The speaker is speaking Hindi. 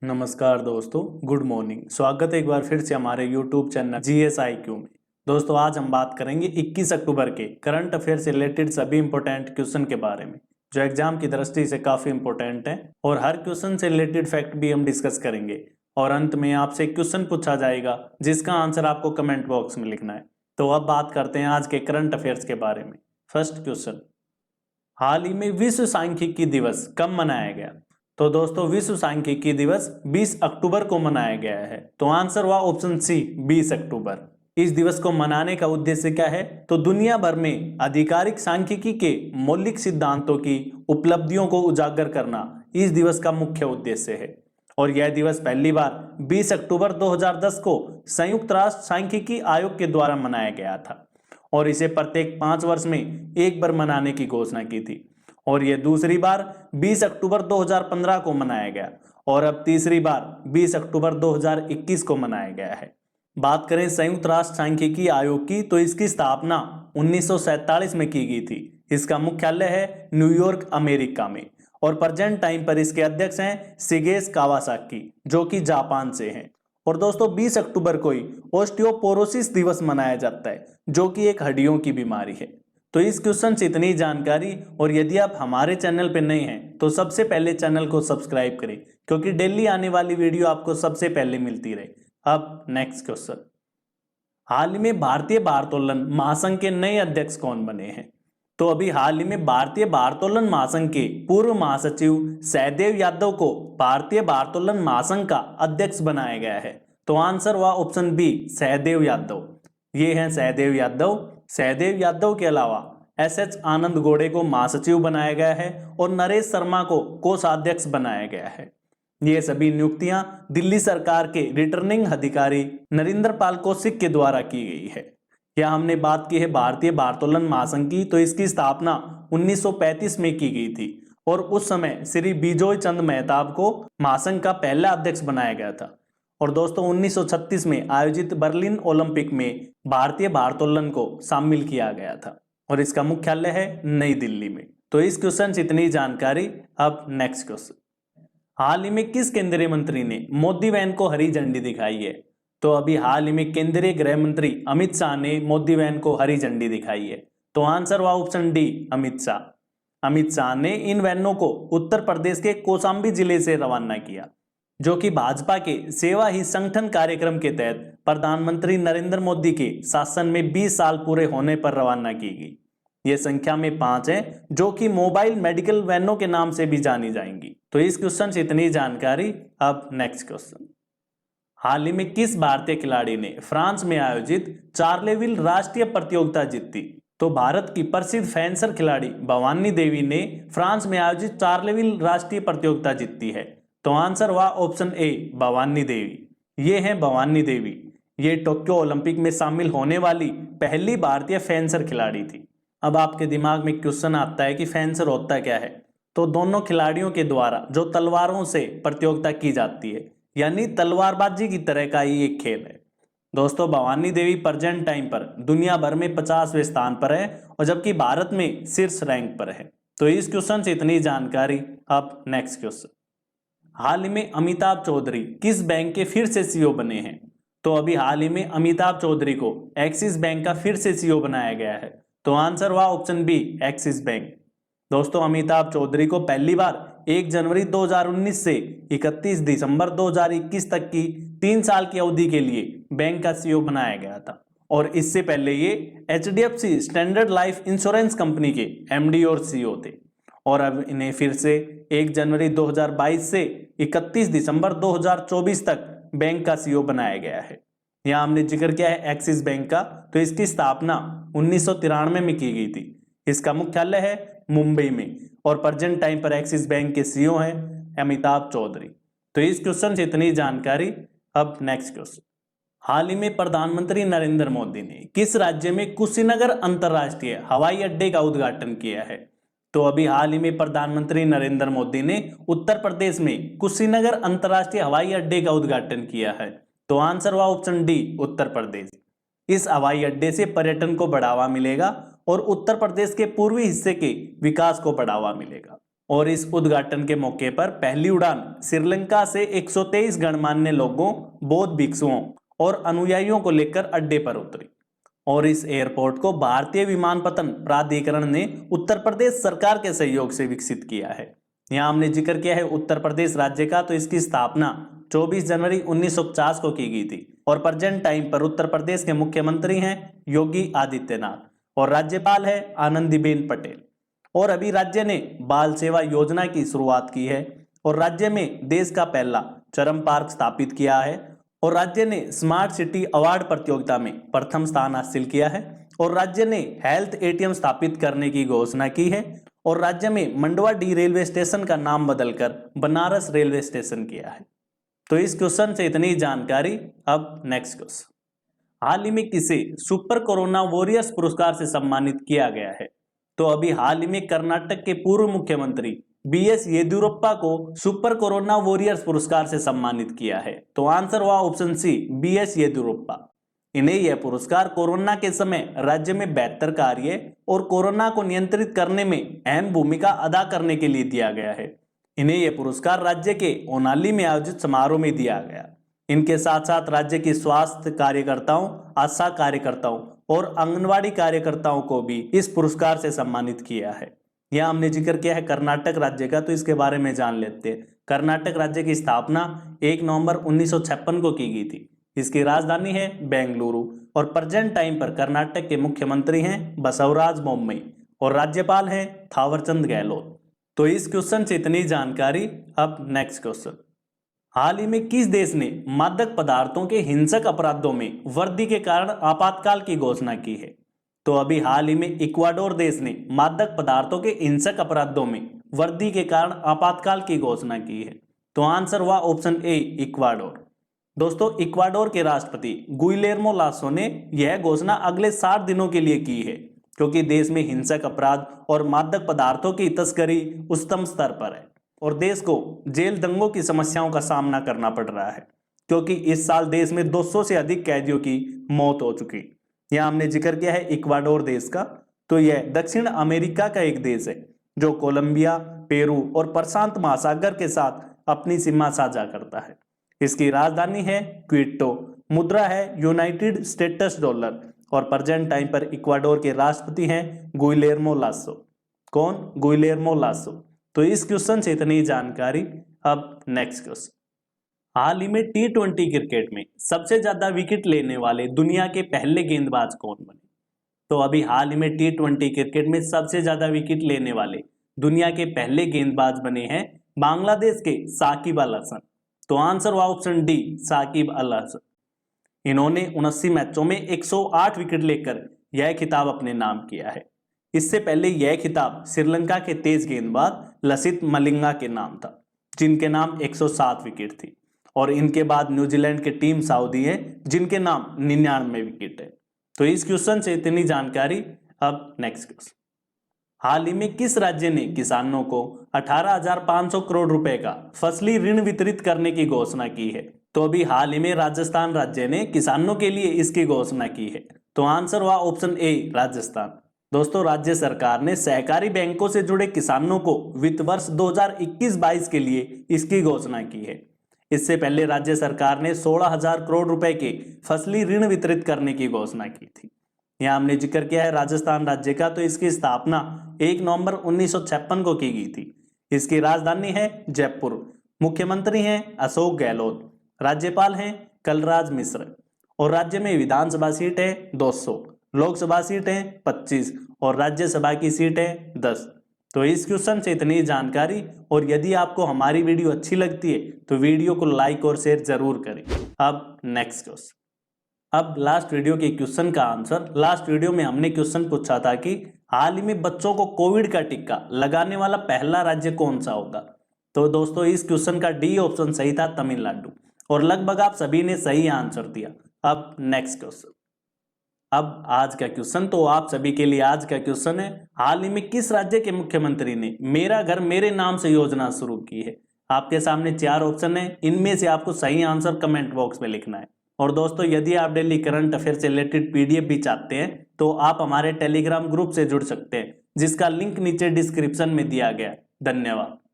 नमस्कार दोस्तों, गुड मॉर्निंग। स्वागत है एक बार फिर से हमारे यूट्यूब चैनल GSIQ में। दोस्तों, आज हम बात करेंगे 21 अक्टूबर के करंट अफेयर से रिलेटेड सभी इंपॉर्टेंट क्वेश्चन के बारे में, जो एग्जाम की दृष्टि से काफी इंपॉर्टेंट है। और हर क्वेश्चन से रिलेटेड फैक्ट भी हम डिस्कस करेंगे और अंत में आपसे एक क्वेश्चन पूछा जाएगा जिसका आंसर आपको कमेंट बॉक्स में लिखना है। तो अब बात करते हैं आज के करंट अफेयर्स के बारे में। फर्स्ट क्वेश्चन, हाल ही में विश्व सांख्यिकी दिवस कब मनाया गया? तो दोस्तों, विश्व सांख्यिकी दिवस 20 अक्टूबर को मनाया गया है। तो आंसर हुआ ऑप्शन सी, 20 अक्टूबर। इस दिवस को मनाने का उद्देश्य क्या है? तो दुनिया भर में आधिकारिक सांख्यिकी के मौलिक सिद्धांतों की उपलब्धियों को उजागर करना इस दिवस का मुख्य उद्देश्य है। और यह दिवस पहली बार 20 अक्टूबर 2010 को संयुक्त राष्ट्र सांख्यिकी आयोग के द्वारा मनाया गया था और इसे प्रत्येक 5 वर्ष में एक बार मनाने की घोषणा की थी। और यह दूसरी बार 20 अक्टूबर 2015 को मनाया गया और अब तीसरी बार 20 अक्टूबर 2021 को मनाया गया है। बात करें संयुक्त राष्ट्र सांख्यिकी आयोग की, तो इसकी स्थापना 1947 में की गई थी। इसका मुख्यालय है न्यूयॉर्क, अमेरिका में। और प्रेजेंट टाइम पर इसके अध्यक्ष हैं शिगेश कावासाकी, जो कि जापान से हैं। और दोस्तों, 20 अक्टूबर को ही ऑस्टियोपोरोसिस दिवस मनाया जाता है, जो कि एक हड्डियों की बीमारी है। तो इस क्वेश्चन से इतनी जानकारी। और यदि आप हमारे चैनल पर नए हैं तो सबसे पहले चैनल को सब्सक्राइब करें, क्योंकि डेली आने वाली वीडियो आपको सबसे पहले मिलती रहे। अब नेक्स्ट क्वेश्चन, हाल ही में भारतीय भारोत्तोलन महासंघ के नए अध्यक्ष कौन बने हैं? तो अभी हाल ही में भारतीय भारोत्तोलन महासंघ के पूर्व महासचिव सहदेव यादव को भारतीय भारोत्तोलन महासंघ का अध्यक्ष बनाया गया है। तो आंसर हुआ ऑप्शन बी, सहदेव यादव। ये हैं सहदेव यादव। सहदेव यादव के अलावा SH आनंद गोड़े को महासचिव बनाया गया है और नरेश शर्मा को कोषाध्यक्ष बनाया गया है। ये सभी नियुक्तियां दिल्ली सरकार के रिटर्निंग अधिकारी नरेंद्र पाल कौशिक के द्वारा की गई है। यह हमने बात की है भारतीय भारोत्तोलन महासंघ की, तो इसकी स्थापना 1935 में की गई थी और उस समय श्री बिजोय चंद मेहताब को महासंघ का पहला अध्यक्ष बनाया गया था। और दोस्तों, 1936 में आयोजित बर्लिन ओलंपिक में भारतीय भारोत्तोलन को शामिल किया गया था और इसका मुख्यालय है नई दिल्ली में। तो इस क्वेश्चन से इतनी जानकारी। अब नेक्स्ट क्वेश्चन, हाल ही में किस केंद्रीय मंत्री ने मोदी वैन को हरी झंडी दिखाई है? तो अभी हाल ही में केंद्रीय गृह मंत्री अमित शाह ने मोदी वैन को हरी झंडी दिखाई है। तो आंसर हुआ ऑप्शन डी, अमित शाह। अमित शाह ने इन वैनों को उत्तर प्रदेश के कौशाम्बी जिले से रवाना किया, जो कि भाजपा के सेवा ही संगठन कार्यक्रम के तहत प्रधानमंत्री नरेंद्र मोदी के शासन में 20 साल पूरे होने पर रवाना की गई। ये संख्या में 5 है, जो कि मोबाइल मेडिकल वैनों के नाम से भी जानी जाएंगी। तो इस क्वेश्चन से इतनी जानकारी। अब नेक्स्ट क्वेश्चन, हाल ही में किस भारतीय खिलाड़ी ने फ्रांस में आयोजित चार्लेविल राष्ट्रीय प्रतियोगिता जीती? तो भारत की प्रसिद्ध फेंसर खिलाड़ी भवानी देवी ने फ्रांस में आयोजित चार्लेविल राष्ट्रीय प्रतियोगिता जीती है। तो आंसर हुआ ऑप्शन ए, भवानी देवी। ये हैं भवानी देवी। ये टोक्यो ओलंपिक में शामिल होने वाली पहली भारतीय फेंसर खिलाड़ी थी। अब आपके दिमाग में क्वेश्चन आता है कि फेंसर होता क्या है? तो दोनों खिलाड़ियों के द्वारा जो तलवारों से प्रतियोगिता की जाती है, यानी तलवारबाजी की तरह का ही एक खेल है। दोस्तों, भवानी देवी प्रेजेंट टाइम पर दुनिया भर में 50वें स्थान पर है और जबकि भारत में शीर्ष रैंक पर है। तो इस क्वेश्चन से इतनी जानकारी। अब नेक्स्ट क्वेश्चन, हाल ही में अमिताभ चौधरी किस बैंक के फिर से CEO बने हैं? तो अभी हाल ही में अमिताभ चौधरी को एक्सिस बैंक का फिर से CEO बनाया गया है। तो आंसर हुआ ऑप्शन बी, एक्सिस बैंक। दोस्तों, अमिताभ चौधरी को पहली बार 1 जनवरी 2019 से 31 दिसंबर 2021 तक की 3 साल की अवधि के लिए बैंक का CEO बनाया गया था और इससे पहले ये HDFC standard life insurance company के MD और CEO थे। और अब इन्हें फिर से 1 जनवरी 2022 से 31 दिसंबर 2024 तक बैंक का CEO बनाया गया है। यहाँ हमने जिक्र किया है एक्सिस बैंक का, तो इसकी स्थापना 1993 में की गई थी। इसका मुख्यालय है मुंबई में और प्रेजेंट टाइम पर एक्सिस बैंक के CEO हैं अमिताभ चौधरी। तो इस क्वेश्चन से इतनी जानकारी। अब नेक्स्ट क्वेश्चन, हाल ही में प्रधानमंत्री नरेंद्र मोदी ने किस राज्य में कुशीनगर अंतरराष्ट्रीय हवाई अड्डे का उद्घाटन किया है? तो अभी हाल ही में प्रधानमंत्री नरेंद्र मोदी ने उत्तर प्रदेश में कुशीनगर अंतरराष्ट्रीय हवाई अड्डे का उद्घाटन किया है। तो आंसर हुआ ऑप्शन डी, उत्तर प्रदेश। इस हवाई अड्डे से पर्यटन को बढ़ावा मिलेगा और उत्तर प्रदेश के पूर्वी हिस्से के विकास को बढ़ावा मिलेगा। और इस उद्घाटन के मौके पर पहली उड़ान श्रीलंका से 123 गणमान्य लोगों, बौद्ध भिक्षुओं और अनुयायियों को लेकर अड्डे पर उतरी। और इस एयरपोर्ट को भारतीय विमानपत्तन प्राधिकरण ने उत्तर प्रदेश सरकार के सहयोग से विकसित किया है। यहाँ हमने जिक्र किया है उत्तर प्रदेश राज्य का, तो इसकी स्थापना 24 जनवरी 1950 को की गई थी और प्रेजेंट टाइम पर उत्तर प्रदेश के मुख्यमंत्री हैं योगी आदित्यनाथ और राज्यपाल है आनंदीबेन पटेल। और अभी राज्य ने बाल सेवा योजना की शुरुआत की है और राज्य में देश का पहला चरम पार्क स्थापित किया है और राज्य ने स्मार्ट सिटी अवार्ड प्रतियोगिता में प्रथम स्थान हासिल किया है और राज्य ने हेल्थ एटीएम स्थापित करने की घोषणा की है और राज्य में मंडवा डी रेलवे स्टेशन का नाम बदलकर बनारस रेलवे स्टेशन किया है। तो इस क्वेश्चन से इतनी जानकारी। अब नेक्स्ट क्वेश्चन, हाल ही में किसे सुपर कोरोना वॉरियर्स पुरस्कार से सम्मानित किया गया है? तो अभी हाल ही में कर्नाटक के पूर्व मुख्यमंत्री बीएस येदियुरप्पा को सुपर कोरोना वॉरियर्स पुरस्कार से सम्मानित किया है। तो आंसर हुआ ऑप्शन सी, बीएस येदियुरप्पा। इन्हें यह पुरस्कार कोरोना के समय राज्य में बेहतर कार्य और कोरोना को नियंत्रित करने में अहम भूमिका अदा करने के लिए दिया गया है। इन्हें यह पुरस्कार राज्य के ओनाली में आयोजित समारोह में दिया गया। इनके साथ साथ राज्य की स्वास्थ्य कार्यकर्ताओं, आशा कार्यकर्ताओं और आंगनवाड़ी कार्यकर्ताओं को भी इस पुरस्कार से सम्मानित किया है। यह हमने जिक्र किया है कर्नाटक राज्य का, तो इसके बारे में जान लेते हैं। कर्नाटक राज्य की स्थापना 1 नवंबर 1956 को की गई थी। इसकी राजधानी है बेंगलुरु और प्रेजेंट टाइम पर कर्नाटक के मुख्यमंत्री हैं बसवराज बोम्मई और राज्यपाल हैं थावरचंद गहलोत। तो इस क्वेश्चन से इतनी जानकारी। अब नेक्स्ट क्वेश्चन, हाल ही में किस देश ने मादक पदार्थों के हिंसक अपराधों में वृद्धि के कारण आपातकाल की घोषणा की है? तो अभी हाल ही में इक्वाडोर देश ने मादक पदार्थों के हिंसक अपराधों में वृद्धि के कारण आपातकाल की घोषणा की है। तो आंसर हुआ ऑप्शन ए, इक्वाडोर। दोस्तों, इक्वाडोर के राष्ट्रपति गुइलेर्मो लासो ने यह घोषणा अगले 60 दिनों के लिए की है क्योंकि देश में हिंसक अपराध और मादक पदार्थों की तस्करी उच्चतम स्तर पर है और देश को जेल दंगों की समस्याओं का सामना करना पड़ रहा है क्योंकि इस साल देश में 200 से अधिक कैदियों की मौत हो चुकी। यहाँ हमने जिक्र किया है इक्वाडोर देश का, तो यह दक्षिण अमेरिका का एक देश है जो कोलंबिया, पेरू और प्रशांत महासागर के साथ अपनी सीमा साझा करता है। इसकी राजधानी है क्विटो, मुद्रा है यूनाइटेड स्टेट्स डॉलर और प्रेजेंट टाइम पर इक्वाडोर के राष्ट्रपति हैं गुइलेर्मो लासो। कौन? Guillermo lasso. तो इस क्वेश्चन से इतनी जानकारी। अब नेक्स्ट क्वेश्चन, हाल ही में T20 क्रिकेट में सबसे ज्यादा विकेट लेने वाले दुनिया के पहले गेंदबाज कौन बने? तो अभी हाल ही में T20 क्रिकेट में सबसे ज्यादा विकेट लेने वाले दुनिया के पहले गेंदबाज बने हैं बांग्लादेश के साकिब अल हसन। तो आंसर हुआ ऑप्शन डी, साकिब अल हसन। इन्होंने 79 मैचों में 108 विकेट लेकर यह खिताब अपने नाम किया है। इससे पहले यह खिताब श्रीलंका के तेज गेंदबाज लसित मलिंगा के नाम था जिनके नाम 107 विकेट थी और इनके बाद न्यूजीलैंड के टीम साउदी है जिनके नाम 99 विकेट है। तो इस क्वेश्चन से इतनी जानकारी। अब नेक्स्ट क्वेश्चन, हाल ही में किस राज्य ने किसानों को 18,500 करोड़ रुपए का फसली ऋण वितरित करने की घोषणा की है? तो अभी हाल ही में राजस्थान राज्य ने किसानों के लिए इसकी घोषणा की है। तो आंसर हुआ ऑप्शन ए, राजस्थान। दोस्तों, राज्य सरकार ने सहकारी बैंकों से जुड़े किसानों को वित्त वर्ष 2021-22 के लिए इसकी घोषणा की है। इससे पहले राज्य सरकार ने 16,000 करोड़ रुपए के फसली ऋण वितरित करने की घोषणा की थी। यहाँ हमने जिक्र किया है राजस्थान राज्य का, तो इसकी स्थापना 1 नवंबर 1956 को की गई थी। इसकी राजधानी है जयपुर, मुख्यमंत्री हैं अशोक गहलोत, राज्यपाल हैं कलराज मिश्र और राज्य में विधानसभा सीट है 200, लोकसभा सीट है 25 और राज्यसभा की सीट है 10। तो इस क्वेश्चन से इतनी जानकारी। और यदि आपको हमारी वीडियो अच्छी लगती है तो वीडियो को लाइक और शेयर जरूर करें। अब नेक्स्ट क्वेश्चन, अब लास्ट वीडियो के क्वेश्चन का आंसर। लास्ट वीडियो में हमने क्वेश्चन पूछा था कि हाल ही में बच्चों को कोविड का टीका लगाने वाला पहला राज्य कौन सा होगा? तो दोस्तों, इस क्वेश्चन का डी ऑप्शन सही था, तमिलनाडु, और लगभग आप सभी ने सही आंसर दिया। अब नेक्स्ट क्वेश्चन, अब आज का क्वेश्चन, तो आप सभी के लिए आज का क्वेश्चन है, हाल ही में किस राज्य के मुख्यमंत्री ने मेरा घर मेरे नाम से योजना शुरू की है? आपके सामने 4 ऑप्शन है, इनमें से आपको सही आंसर कमेंट बॉक्स में लिखना है। और दोस्तों, यदि आप डेली करंट अफेयर से रिलेटेड पीडीएफ भी चाहते हैं तो आप हमारे टेलीग्राम ग्रुप से जुड़ सकते हैं जिसका लिंक नीचे डिस्क्रिप्शन में दिया गया है। धन्यवाद।